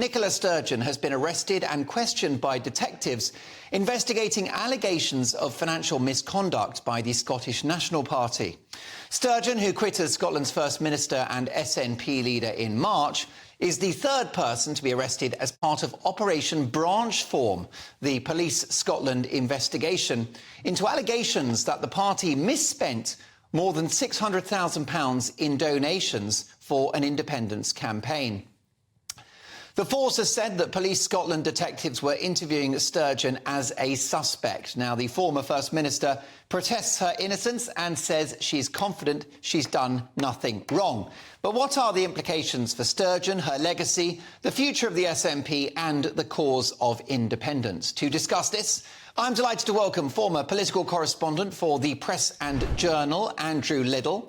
Nicola Sturgeon has been arrested and questioned by detectives investigating allegations of financial misconduct by the Scottish National Party. Sturgeon, who quit as Scotland's First Minister and SNP leader in March, is the third person to be arrested as part of Operation Branchform, the Police Scotland investigation into allegations that the party misspent more than £600,000 in donations for an independence campaign. The force has said that Police Scotland detectives were interviewing Sturgeon as a suspect. Now, the former First Minister protests her innocence and says she's confident she's done nothing wrong. But what are the implications for Sturgeon, her legacy, the future of the SNP and the cause of independence? To discuss this, I'm delighted to welcome former political correspondent for the Press and Journal, Andrew Liddell,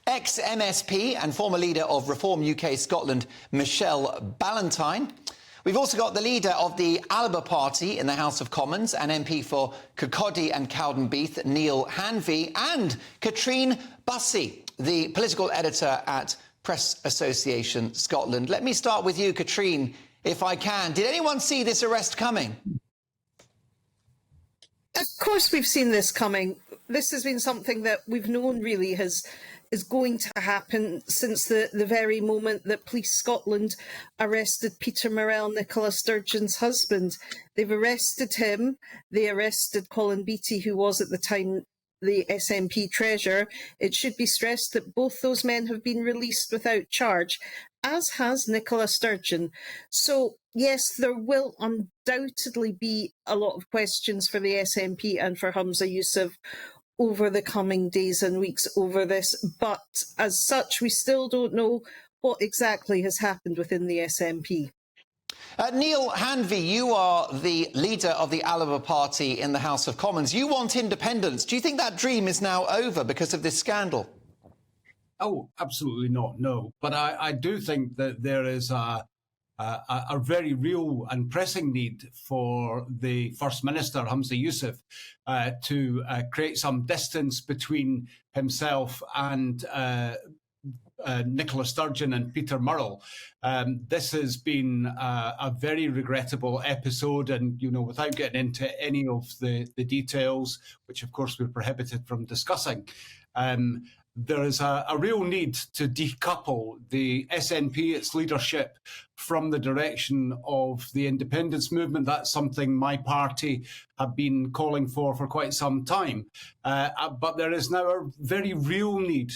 ex-MSP and former leader of Reform UK Scotland, Michelle Ballantyne. We've also got the leader of the Alba Party in the House of Commons, and MP for Kirkcaldy and Cowdenbeath, Neil Hanvey, and Katrine Bussey, the political editor at Press Association Scotland. Let me start with you, Katrine, if I can. Did anyone see this arrest coming? Of course we've seen this coming. This has been something that we've known really is going to happen since the very moment that Police Scotland arrested Peter Morrell, Nicola Sturgeon's husband. They've arrested him. They arrested Colin Beattie, who was at the time the SNP treasurer. It should be stressed that both those men have been released without charge, as has Nicola Sturgeon. So, yes, there will undoubtedly be a lot of questions for the SNP and for Humza Yousaf over the coming days and weeks over this, but as such, we still don't know what exactly has happened within the SNP. Neil Hanvey, you are the leader of the Alba Party in the House of Commons. You want independence. Do you think that dream is now over because of this scandal? Oh, absolutely not, no. But I do think that there is a very real and pressing need for the First Minister, Humza Yousaf, to create some distance between himself and Nicola Sturgeon and Peter Murrell. This has been a very regrettable episode, and, you know, without getting into any of the details, which of course we're prohibited from discussing, there is a real need to decouple the SNP, its leadership, from the direction of the independence movement. That's something my party have been calling for quite some time. But there is now a very real need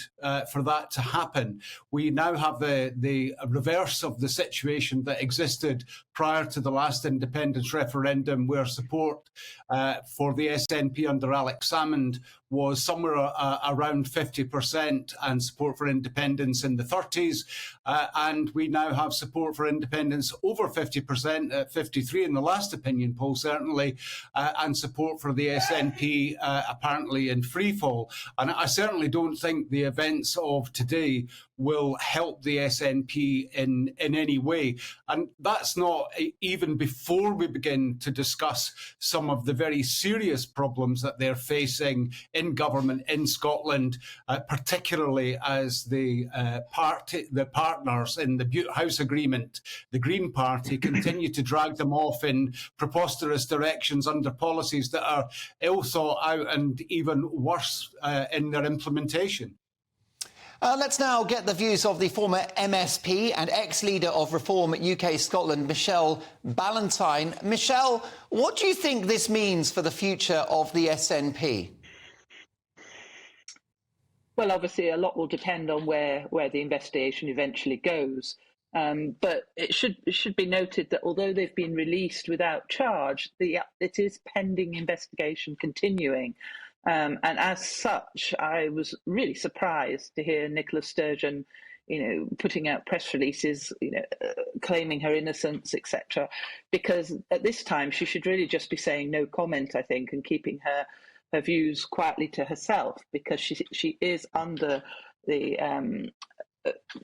for that to happen. We now have the reverse of the situation that existed prior to the last independence referendum, where support for the SNP under Alex Salmond was somewhere around 50% and support for independence in the 30s. And we now have support for independence over 50%, at 53 in the last opinion poll, certainly, and support for the SNP apparently in freefall. And I certainly don't think the events of today will help the SNP in any way. And that's not even before we begin to discuss some of the very serious problems that they're facing in government in Scotland, particularly as the partners in the Butte House Agreement, the Green Party, continue to drag them off in preposterous directions under policies that are ill thought out and even worse in their implementation. Let's now get the views of the former MSP and ex-leader of Reform UK Scotland, Michelle Ballantyne. Michelle, what do you think this means for the future of the SNP? Well, obviously, a lot will depend on where the investigation eventually goes. But it should be noted that although they've been released without charge, it is pending investigation continuing. And as such, I was really surprised to hear Nicola Sturgeon, putting out press releases, claiming her innocence, etc. Because at this time, she should really just be saying no comment, I think, and keeping her views quietly to herself, because she is under the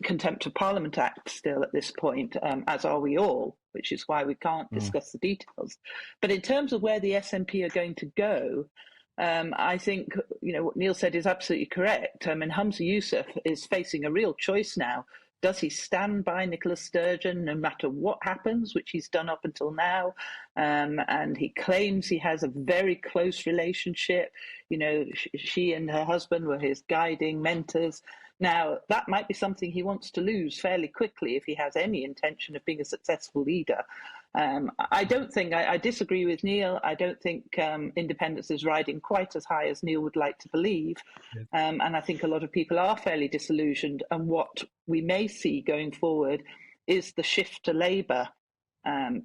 Contempt of Parliament Act still at this point, as are we all, which is why we can't discuss the details. But in terms of where the SNP are going to go, I think what Neil said is absolutely correct. I mean, Humza Yousaf is facing a real choice now Does he stand by Nicola Sturgeon no matter what happens, which he's done up until now? And he claims he has a very close relationship. You know, she and her husband were his guiding mentors. Now, that might be something he wants to lose fairly quickly if he has any intention of being a successful leader. I disagree with Neil. I don't think independence is riding quite as high as Neil would like to believe. And I think a lot of people are fairly disillusioned. And what we may see going forward is the shift to Labour.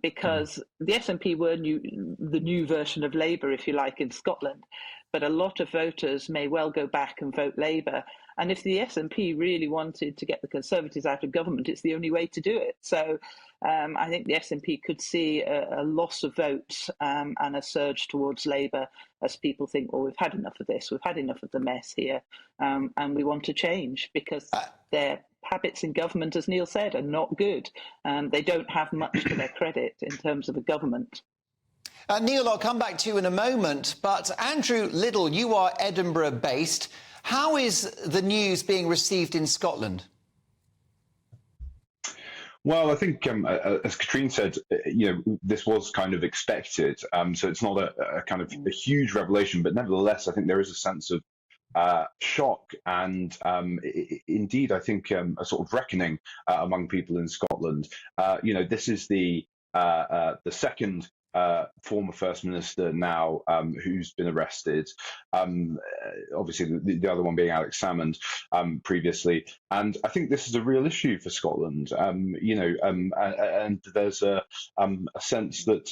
Because the SNP were the new version of Labour, if you like, in Scotland. But a lot of voters may well go back and vote Labour. And if the SNP really wanted to get the Conservatives out of government, it's the only way to do it. So I think the SNP could see a loss of votes and a surge towards Labour as people think, well, we've had enough of this, we've had enough of the mess here, and we want to change because their habits in government, as Neil said, are not good. They don't have much to their credit in terms of a government. Neil, I'll come back to you in a moment, but Andrew Liddell, you are Edinburgh-based. How is the news being received in Scotland? Well, I think, as Katrine said, this was kind of expected. So it's not a kind of a huge revelation, but nevertheless, I think there is a sense of shock and indeed, I think, a sort of reckoning among people in Scotland. This is the second former First Minister now who's been arrested. Obviously, the other one being Alex Salmond previously. And I think this is a real issue for Scotland. And there's a sense that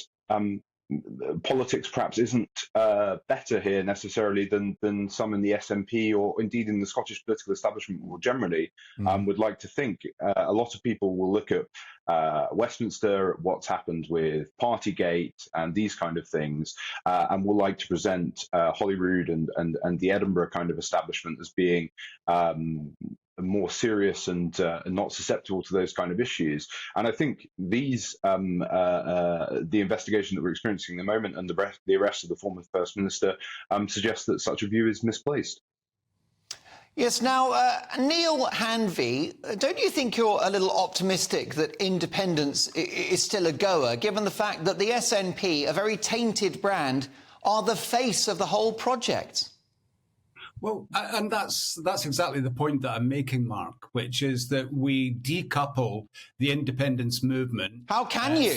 politics perhaps isn't better here necessarily than some in the SNP or indeed in the Scottish political establishment more generally would like to think. A lot of people will look at Westminster, what's happened with Partygate and these kind of things, and will like to present Holyrood and the Edinburgh kind of establishment as being more serious and not susceptible to those kind of issues. And I think these, the investigation that we're experiencing at the moment and the arrest of the former First Minister suggests that such a view is misplaced. Yes, now, Neil Hanvey, don't you think you're a little optimistic that independence is still a goer, given the fact that the SNP, a very tainted brand, are the face of the whole project? Well, and that's exactly the point that I'm making, Mark, which is that we decouple the independence movement. How can you?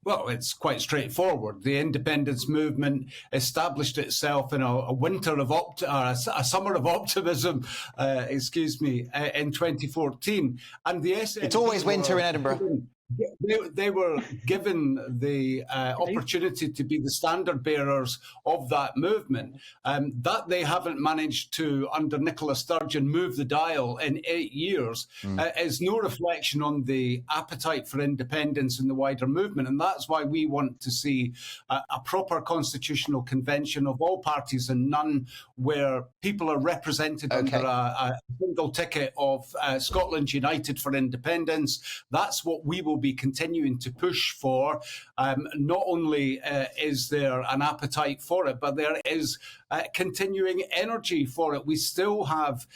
Well, it's quite straightforward. The independence movement established itself in a summer of optimism, in 2014, and the SNP. It's always winter in Edinburgh. They were given the opportunity to be the standard bearers of that movement. That they haven't managed to, under Nicola Sturgeon, move the dial in 8 years is no reflection on the appetite for independence in the wider movement. And that's why we want to see a proper constitutional convention of all parties and none where people are represented under a single ticket of Scotland United for Independence. That's what we will be continuing to push for. Not only is there an appetite for it, but there is continuing energy for it. We still have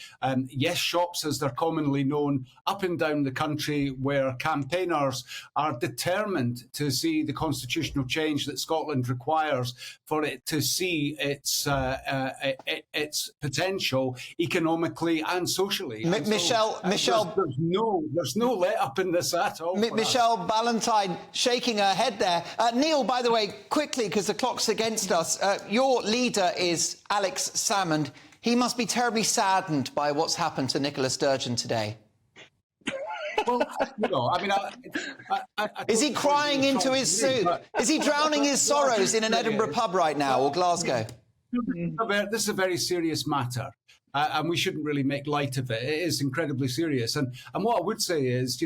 yes shops, as they're commonly known, up and down the country where campaigners are determined to see the constitutional change that Scotland requires for it to see its potential economically and socially. Michelle, there's no let up in this at all. Michelle Ballantyne shaking her head there. Neil, by the way, quickly, because the clock's against us, your leader is Alex Salmond. He must be terribly saddened by what's happened to Nicola Sturgeon today. Well, is he crying into his soup? Is he drowning his sorrows in an Edinburgh pub right now, or Glasgow? This is a very serious matter. And we shouldn't really make light of it. It is incredibly serious. And what I would say is,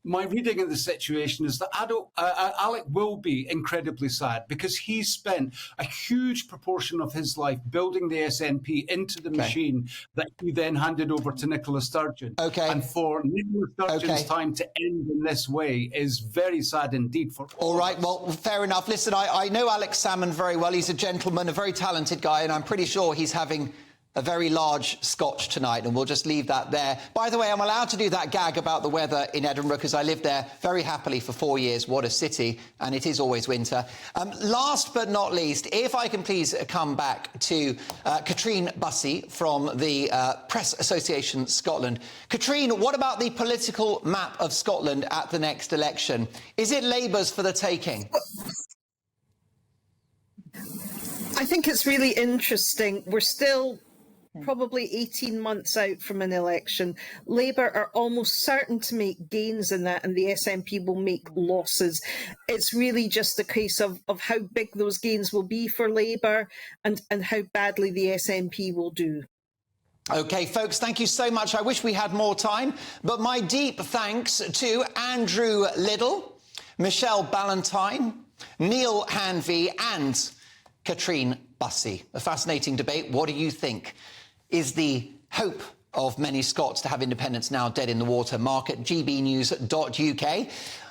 my reading of the situation is that Alec will be incredibly sad because he spent a huge proportion of his life building the SNP into the machine that he then handed over to Nicola Sturgeon. And for Nicola Sturgeon's time to end in this way is very sad indeed. All right, well, fair enough. Listen, I know Alex Salmond very well. He's a gentleman, a very talented guy, and I'm pretty sure he's having a very large scotch tonight, and we'll just leave that there. By the way, I'm allowed to do that gag about the weather in Edinburgh because I lived there very happily for 4 years. What a city, and it is always winter. Last but not least, if I can please come back to Katrine Bussey from the Press Association Scotland. Katrine, what about the political map of Scotland at the next election? Is it Labour's for the taking? I think it's really interesting. We're still probably 18 months out from an election. Labour are almost certain to make gains in that, and the SNP will make losses. It's really just a case of how big those gains will be for Labour and how badly the SNP will do. OK, folks, thank you so much. I wish we had more time, but my deep thanks to Andrew Liddle, Michelle Ballantyne, Neil Hanvey and Katrine Bussey. A fascinating debate. What do you think? Is the hope of many Scots to have independence now dead in the water? Mark at gbnews.uk.